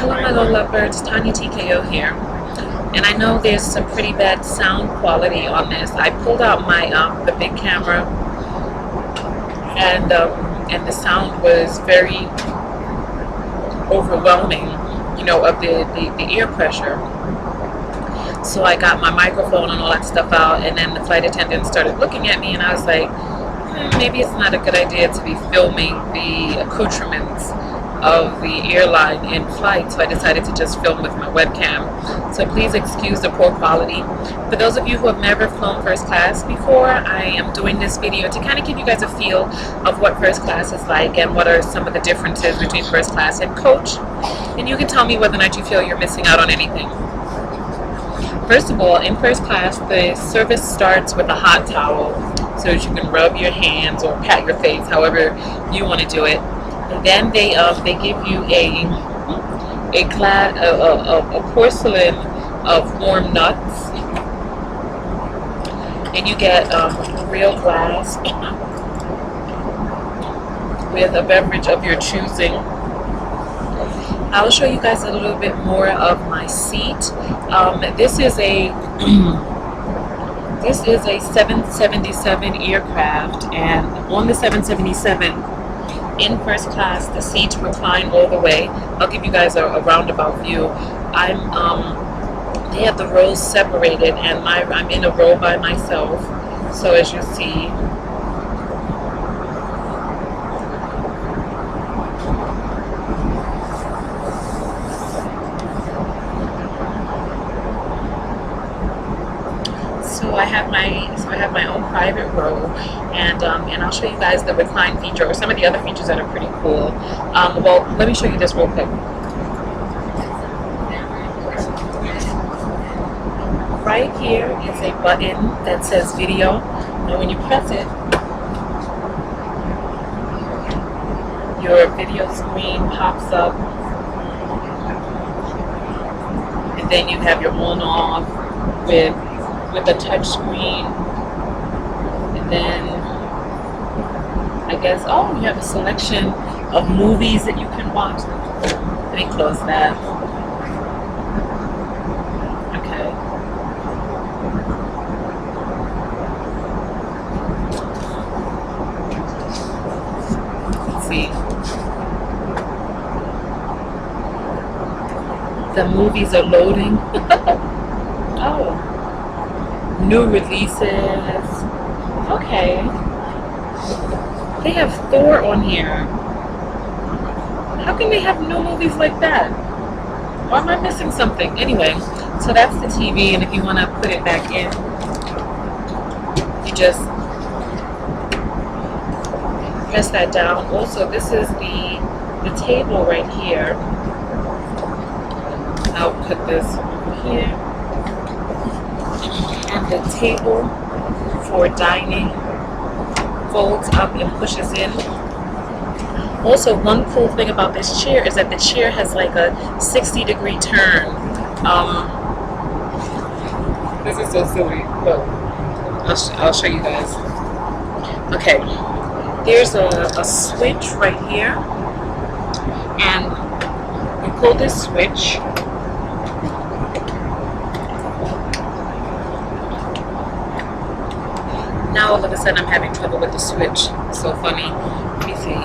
Hello my little lovebirds, Tonya Tko here. And I know there's some pretty bad sound quality on this. I pulled out my the big camera, and the sound was very overwhelming, you know, of the ear pressure. So I got my microphone and all that stuff out, and then the flight attendant started looking at me, and I was like, maybe it's not a good idea to be filming the accoutrements of the airline in flight, so I decided to just film with my webcam. So please excuse the poor quality. For those of you who have never flown first class before, I am doing this video to kind of give you guys a feel of what first class is like and what are some of the differences between first class and coach, and you can tell me whether or not you feel you're missing out on anything. First of all, in first class, the service starts with a hot towel so that you can rub your hands or pat your face, however you want to do it. And then they give you a porcelain of warm nuts, and you get real glass with a beverage of your choosing. I'll show you guys a little bit more of my seat. This is a 777 aircraft, and on the 777 in first class, the seats recline all the way. I'll give you guys a roundabout view. They have the rows separated, and I'm in a row by myself. So as you see, So I have my own private row, and I'll show you guys the recline feature or some of the other features that are pretty cool. Well, let me show you this real quick. Right here is a button that says video, and when you press it, your video screen pops up, and then you have your on-off with a touch screen, and then I guess, oh, you have a selection of movies that you can watch. Let me close that. Okay. Let's see. The movies are loading. Oh. New releases. Okay. They have Thor on here. How can they have new movies like that? Or am I missing something? Anyway, so that's the TV, and if you want to put it back in, you just press that down. Also, this is the table right here. I'll put this over here. And the table for dining folds up and pushes in. Also, one cool thing about this chair is that the chair has like a 60-degree turn. This is so silly. Look, I'll show you guys. Okay, there's a switch right here, and you pull this switch. Now all of a sudden I'm having trouble with the switch. It's so funny. Let me see.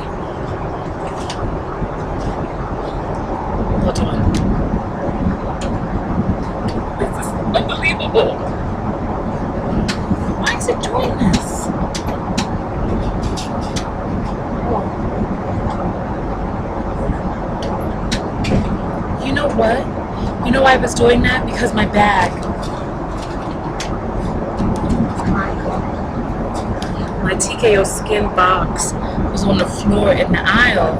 Hold on. This is unbelievable. Why is it doing this? You know what? You know why I was doing that? Because my bag. My TKO skin box was on the floor in the aisle,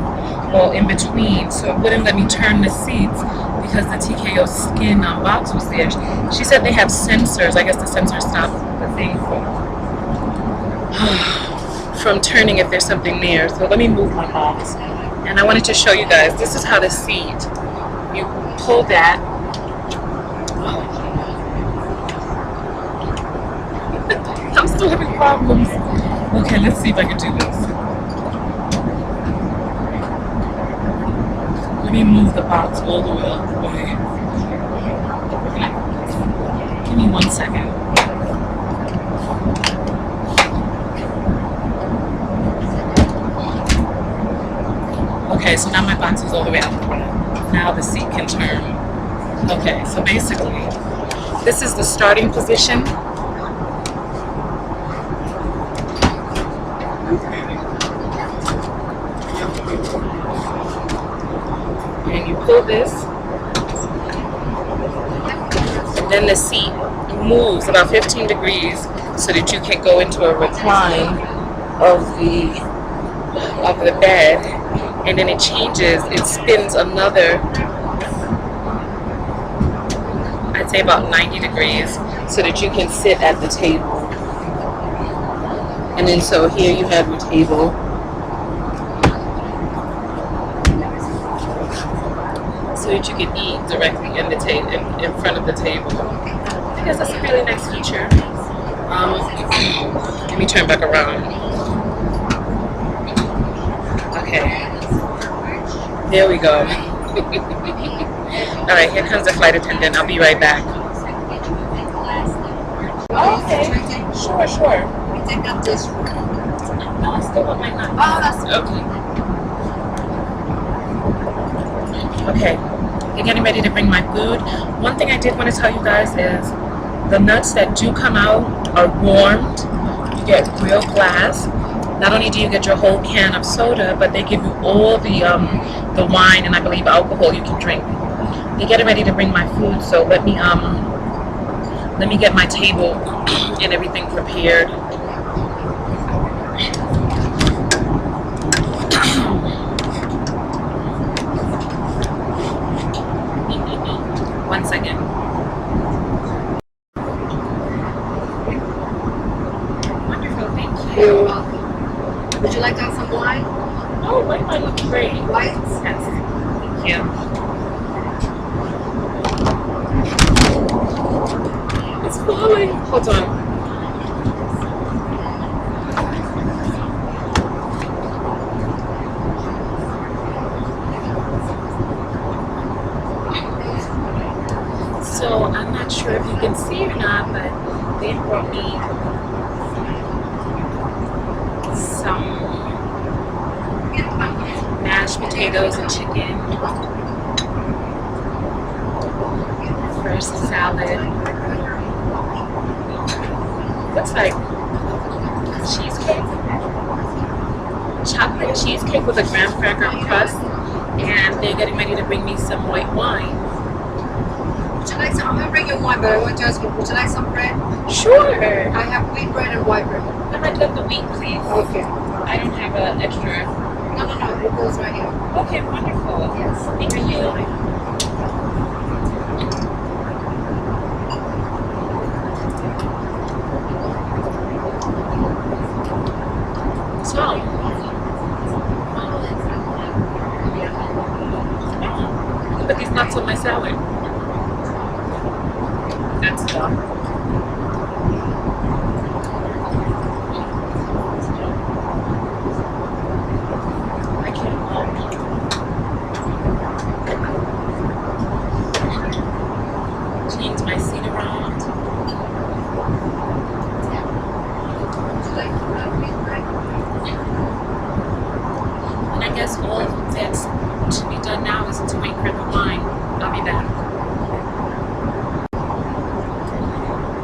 well, in between, so it wouldn't let me turn the seats because the TKO skin box was there. She said they have sensors. I guess the sensors stop the thing from turning if there's something there. So let me move my box. And I wanted to show you guys, this is how the seat, you pull that. I'm still having problems. Okay, let's see if I can do this. Let me move the box all the way out the way. Give me 1 second. Okay, so now my box is all the way out the way. Now the seat can turn. Okay, so basically, this is the starting position. And you pull this, and then the seat moves about 15 degrees so that you can go into a recline of the bed, and then it changes, it spins another, I'd say about 90 degrees, so that you can sit at the table. And then so here you have your table. So that you can eat directly in the in front of the table. I guess that's a really nice feature. Let me turn back around. Okay. There we go. Alright, here comes the flight attendant. I'll be right back. Oh, okay. Sure. We take up this room. No, I still want my nuts. Oh, that's okay. They're getting ready to bring my food. One thing I did want to tell you guys is the nuts that do come out are warmed. You get real glass. Not only do you get your whole can of soda, but they give you all the wine and I believe alcohol you can drink. They're getting ready to bring my food, so let me get my table and everything prepared. One second. Wonderful, thank you. You're welcome. Would you like to have some wine? Oh, white wine looks great. White? Yes. Thank you. It's falling. Hold on. So I'm not sure if you can see or not, but they brought me some mashed potatoes and chicken, fresh salad. Looks like cheesecake, chocolate cheesecake with a graham cracker crust, and they're getting ready to bring me some white wine. Would you like some? I'm gonna bring you wine, but I want to ask you, would you like some bread? Sure. I have wheat bread and white bread. I might love the wheat, please. Okay. I don't have an extra. No, it goes right here. Okay, wonderful. Yes. Thank you. So, put these nuts on my salad. That's dumb. I can't change my seat around. Would you like wheat bread? And I guess all that's to be done now is to wait for the wine. I'll be back.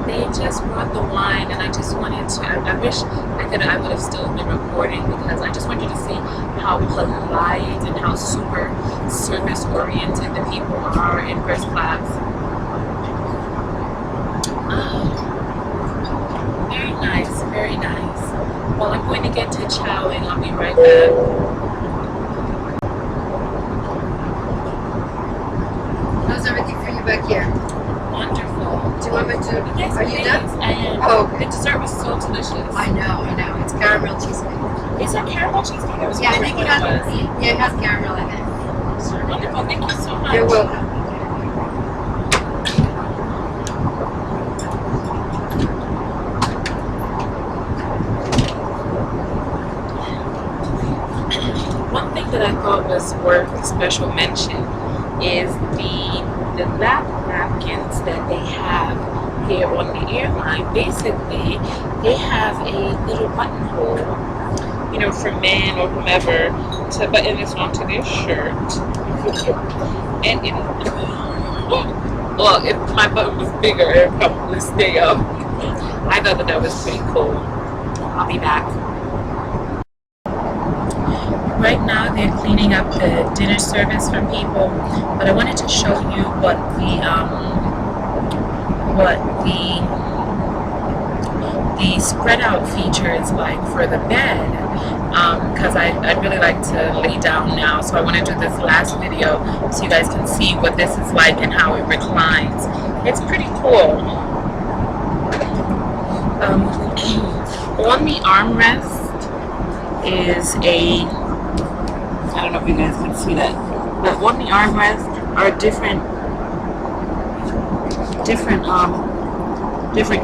They just brought the wine, and I just wanted to. I wish I would have still been recording because I just wanted you to see how polite and how super service oriented the people are in first class. Very nice, very nice. Well, I'm going to get to chowing. I'll be right back. How's everything for you back here? Wonderful. Do you want me to? Yes, Are you please. done? I am. Oh, okay. The dessert was so delicious. I know. It's caramel cheesecake. Is that caramel cheesecake? I was Yeah, I wondering think it what has. was. Yeah, it has caramel in it. Wonderful. Thank you so much. You're welcome. One thing that that I thought was worth special mention is the lap napkins that they have here on the airline. Basically, they have a little buttonhole, you know, for men or whomever to button this onto their shirt. And it, well, if my button was bigger, it would probably stay up. I thought that was pretty cool. I'll be back. Right now they're cleaning up the dinner service for people, but I wanted to show you what the spread out feature is like for the bed, because I'd really like to lay down now, so I want to do this last video so you guys can see what this is like and how it reclines. It's pretty cool. On the armrest is a, I don't know if you guys can see that, but on the armrest are different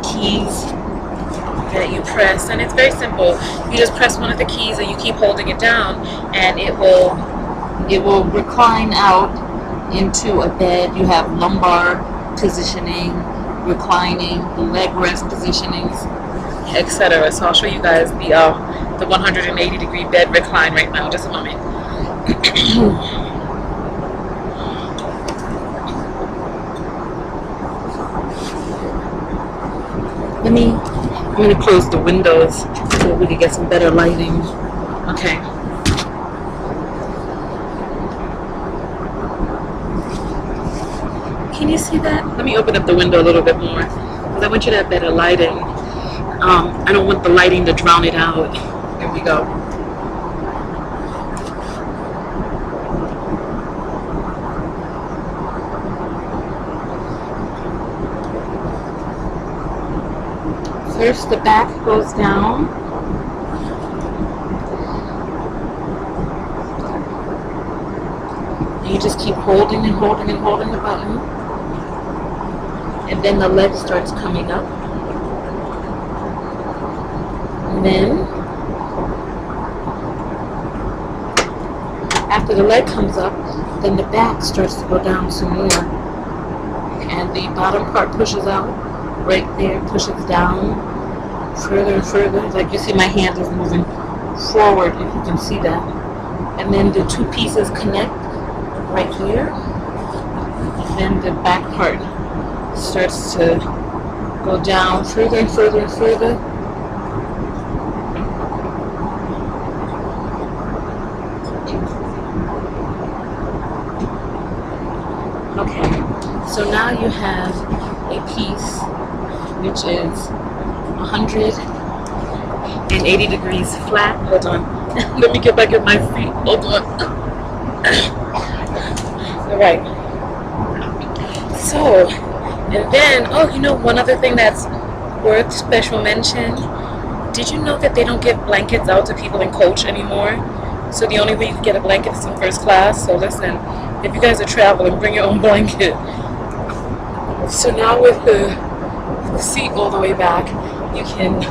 keys that you press, and it's very simple. You just press one of the keys and you keep holding it down, and it will recline out into a bed. You have lumbar positioning, reclining, leg rest positionings, etc. So I'll show you guys the 180-degree bed recline right now. Just a moment. I'm going to close the windows so we can get some better lighting. Okay. Can you see that? Let me open up the window a little bit more, because I want you to have better lighting. I don't want the lighting to drown it out. Here we go. First, the back goes down. And you just keep holding and holding and holding the button. And then the leg starts coming up. And then, after the leg comes up, then the back starts to go down some more. And the bottom part pushes out. Right there, pushes down further and further. Like you see, my hand is moving forward, if you can see that. And then the two pieces connect right here. And then the back part starts to go down further and further and further. Okay, so now you have a piece which is 180 degrees flat. Hold on. Let me get back at my feet. Hold on. Alright. So, and then, oh, you know, one other thing that's worth special mention. Did you know that they don't give blankets out to people in coach anymore? So the only way you can get a blanket is in first class. So listen, if you guys are traveling, bring your own blanket. So now with the seat all the way back, you can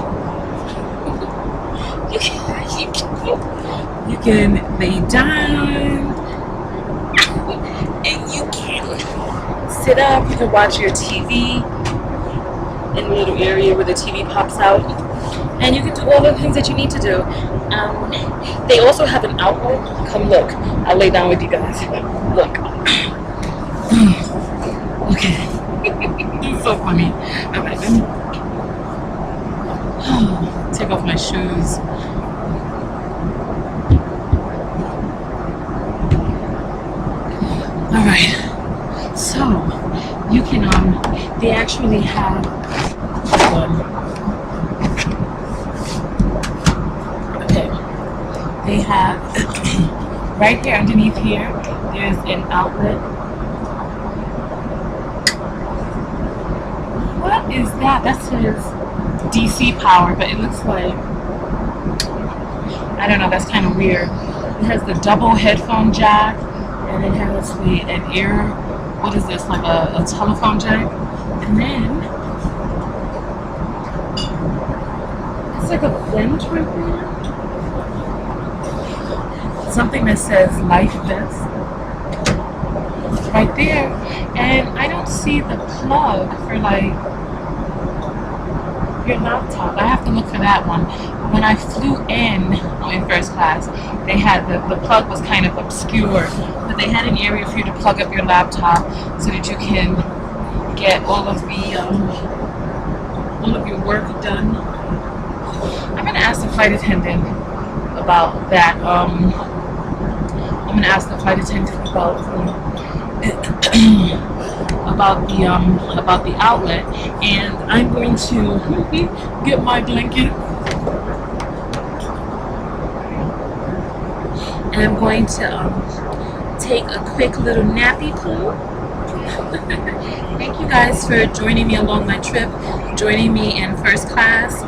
lay down, and you can sit up. You can watch your TV in the little area where the TV pops out, and you can do all the things that you need to do. They also have an outlet. Come look. I'll lay down with you guys. Look. Okay. It's so funny. Alright, let me take off my shoes. Alright. So you can they actually have okay. They have right here underneath here, there's an outlet. What is that? That says DC power, but it looks like, I don't know, that's kind of weird. It has the double headphone jack, and it has an ear, what is this, like a telephone jack? And then, it's like a vent right there. something that says life vest right there, and I don't see the plug for like your laptop. I have to look for that one. When I flew in first class, they had the plug was kind of obscure, but they had an area for you to plug up your laptop so that you can get all of your work done. I'm gonna ask the flight attendant about that. I'm gonna ask the flight attendant about the outlet, and I'm going to get my blanket, and I'm going to take a quick little nappy poo. Thank you guys for joining me along my trip, joining me in first class.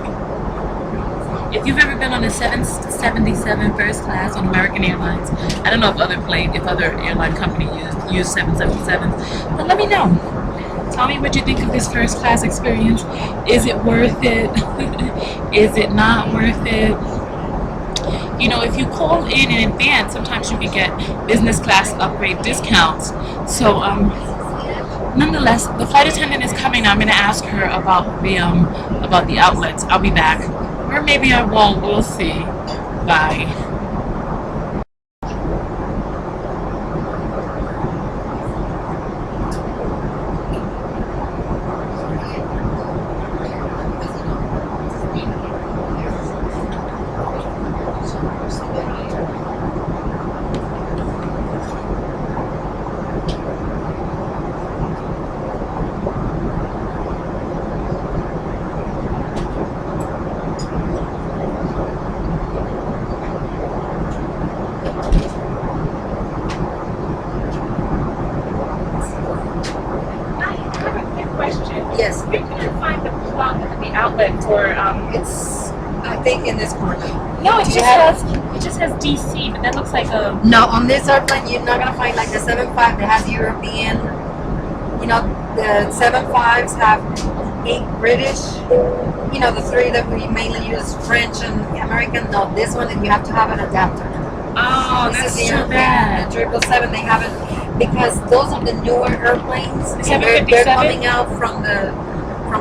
If you've ever been on a 777 first class on American Airlines, I don't know if other airline companies use 777s, but let me know. Tell me what you think of this first class experience. Is it worth it? Is it not worth it? You know, if you call in advance, sometimes you can get business class upgrade discounts. So, nonetheless, the flight attendant is coming. I'm going to ask her about the outlets. I'll be back. Or maybe I won't. We'll see. Bye. Yes. You couldn't find the plug at the outlet for It's, I think, in this corner. No, it just has DC, but that looks like a. No, on this airplane, you're not gonna find like the 7.5 that has European. You know, the 7.5s have 8 British. You know, the 3 that we mainly use, French and American. No, this one, you have to have an adapter. Oh, This that's is the too European. bad. The 777, they haven't, because those are the newer airplanes. The And they're 757? coming out from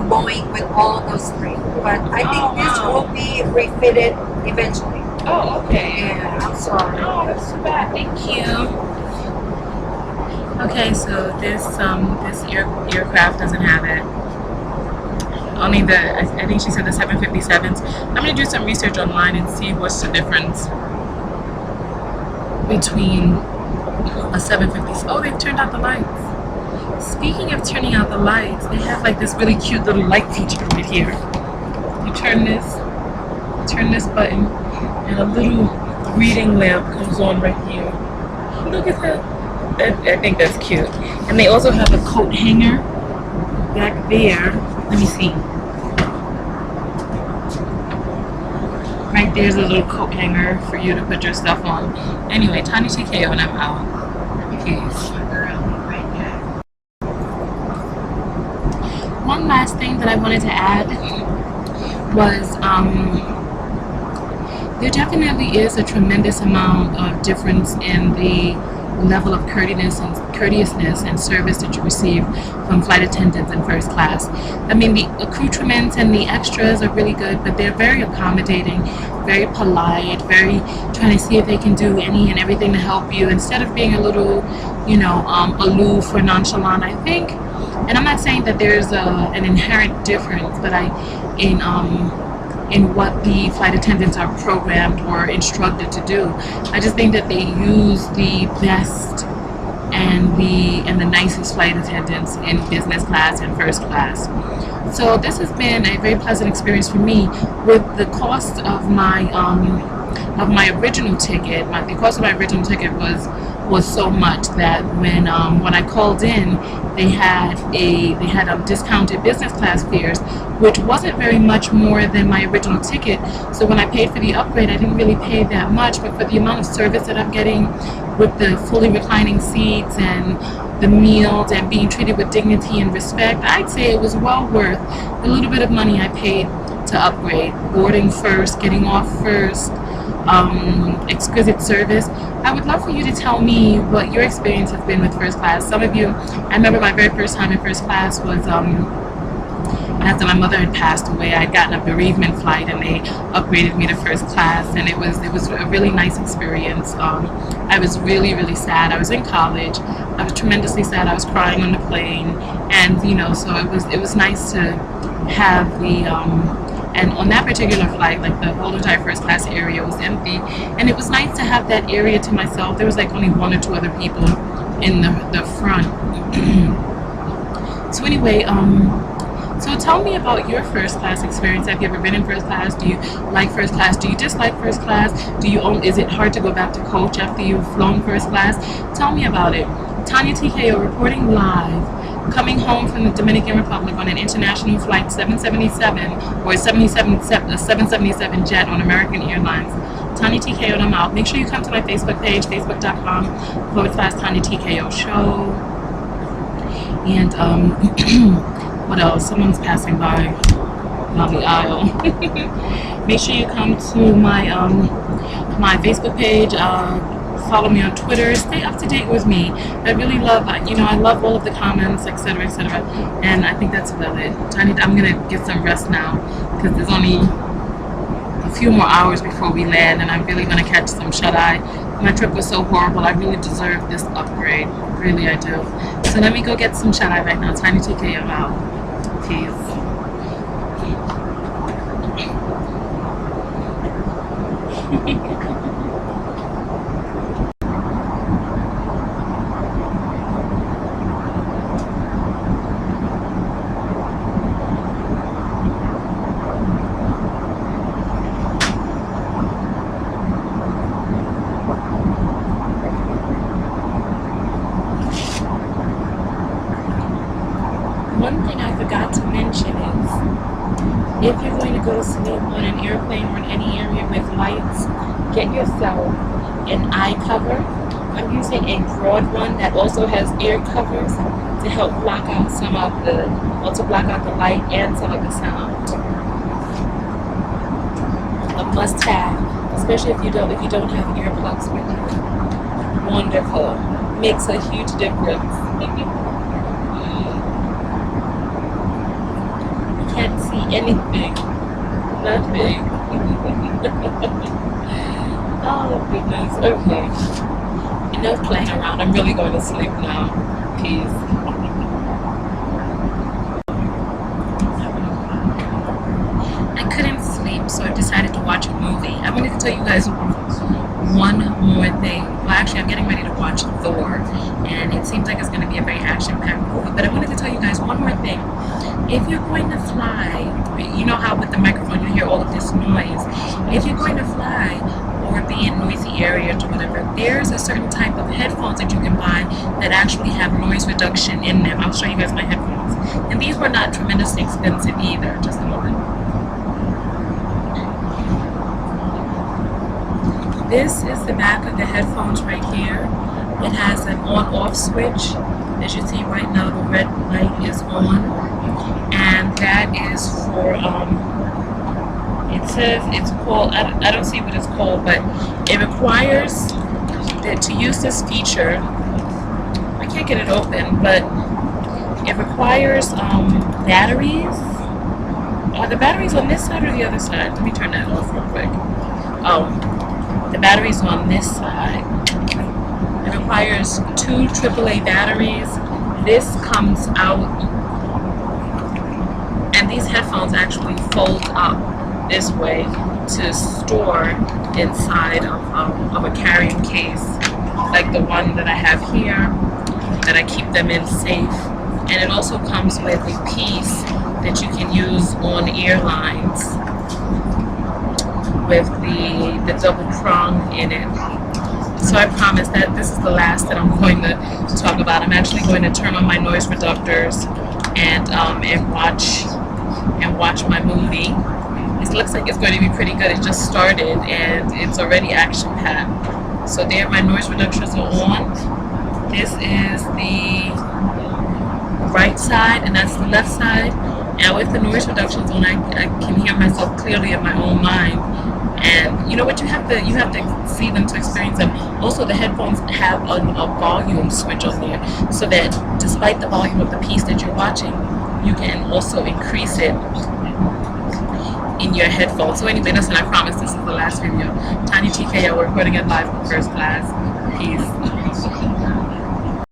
Boeing with all of those 3. But I think this wow. will be refitted eventually. Oh, okay. Yeah, I'm sorry. Oh, that's too bad. Thank you. Okay, so this aircraft doesn't have it. Only I think she said the 757s. I'm gonna do some research online and see what's the difference between a 750. Oh, they've turned out the lights. Speaking of turning out the lights, they have like this really cute little light feature right here. You turn this button, and a little reading lamp comes on right here. Look at that. I think that's cute. And they also have a coat hanger back there. Let me see. Right there's a little coat hanger for you to put your stuff on. Anyway, Tanya Tko, and I'm out. Peace. One last thing that I wanted to add was there definitely is a tremendous amount of difference in the level of courteousness and service that you receive from flight attendants in first class. I mean, the accoutrements and the extras are really good, but they're very accommodating, very polite, very trying to see if they can do any and everything to help you instead of being a little, aloof or nonchalant. I think, and I'm not saying that there's an inherent difference, but in what the flight attendants are programmed or instructed to do. I just think that they use the best and the nicest flight attendants in business class and first class. So this has been a very pleasant experience for me. With the cost of my original ticket, the cost of my original ticket was so much that when I called in, they had discounted business class fares, which wasn't very much more than my original ticket. So when I paid for the upgrade, I didn't really pay that much, but for the amount of service that I'm getting with the fully reclining seats and the meals and being treated with dignity and respect, I'd say it was well worth the little bit of money I paid to upgrade. Boarding first, getting off first, exquisite service. I would love for you to tell me what your experience has been with first class. Some of you, I remember my very first time in first class was after my mother had passed away. I'd gotten a bereavement flight and they upgraded me to first class, and it was a really nice experience. I was really, really sad. I was in college. I was tremendously sad. I was crying on the plane, and you know, so it was nice to have the and on that particular flight, like the whole entire first class area was empty, and it was nice to have that area to myself. There was like only 1 or 2 other people in the front. So anyway, so tell me about your first class experience. Have you ever been in first class? Do you like first class? Do you dislike first class? Is it hard to go back to coach after you've flown first class? Tell me about it. Tonya Tko reporting live, coming home from the Dominican Republic on an international flight 777 or a 777 jet on American Airlines. Tonya Tko and I'm out. Make sure you come to my Facebook page, facebook.com/Tonya Tko show. And what else? Someone's passing by down the aisle. Make sure you come to my my Facebook page. Follow me on Twitter. Stay up to date with me. I really love, I love all of the comments, etc., etc. And I think that's about it. I'm gonna get some rest now because there's only a few more hours before we land, and I'm really gonna catch some shut-eye. My trip was so horrible. I really deserve this upgrade. Really, I do. So let me go get some shut-eye right now. Tonya Tko, I'm out. Peace. One thing I forgot to mention is, if you're going to go to sleep on an airplane or in any area with lights, get yourself an eye cover. I'm using a broad one that also has ear covers to help block out to block out the light and some of the sound. A must-have, especially if you don't have earplugs with you. Wonderful. Makes a huge difference. Can't see anything. Nothing. Oh goodness. Okay. Enough playing around. I'm really going to sleep now. Peace. I couldn't sleep, so I decided to watch a movie. I wanted to tell you guys one more thing. Well, actually, I'm getting ready to watch Thor, and it seems like it's going to be a very action-packed movie. But I wanted to tell you guys one more thing. If you're going to fly, you know how with the microphone you hear all of this noise. If you're going to fly or be in noisy areas or whatever, there's a certain type of headphones that you can buy that actually have noise reduction in them. I'll show you guys my headphones. And these were not tremendously expensive either. Just a moment. This is the back of the headphones right here. It has an on-off switch. As you see right now, the red light is on. And that is for, it says it's called, I don't see what it's called, but it requires that to use this feature, I can't get it open, but it requires batteries. Are the batteries on this side or the other side? Let me turn that off real quick. Oh, the batteries on this side. It requires 2 AAA batteries. This comes out, and these headphones actually fold up this way to store inside of a carrying case, like the one that I have here, that I keep them in safe. And it also comes with a piece that you can use on airlines with the double prong in it. So I promise that this is the last that I'm going to talk about. I'm actually going to turn on my noise reductors and watch my movie. It looks like it's going to be pretty good. It just started and it's already action-packed. So there, my noise reductors are on. This is the right side and that's the left side. And with the noise reductions on, I can hear myself clearly in my own mind. And you know what, you have to see them to experience them. Also, the headphones have a volume switch on there, so that despite the volume of the piece that you're watching, you can also increase it in your headphones. So anyway, listen, I promise this is the last video. Tanya Tko, we're recording it live from first class. Peace.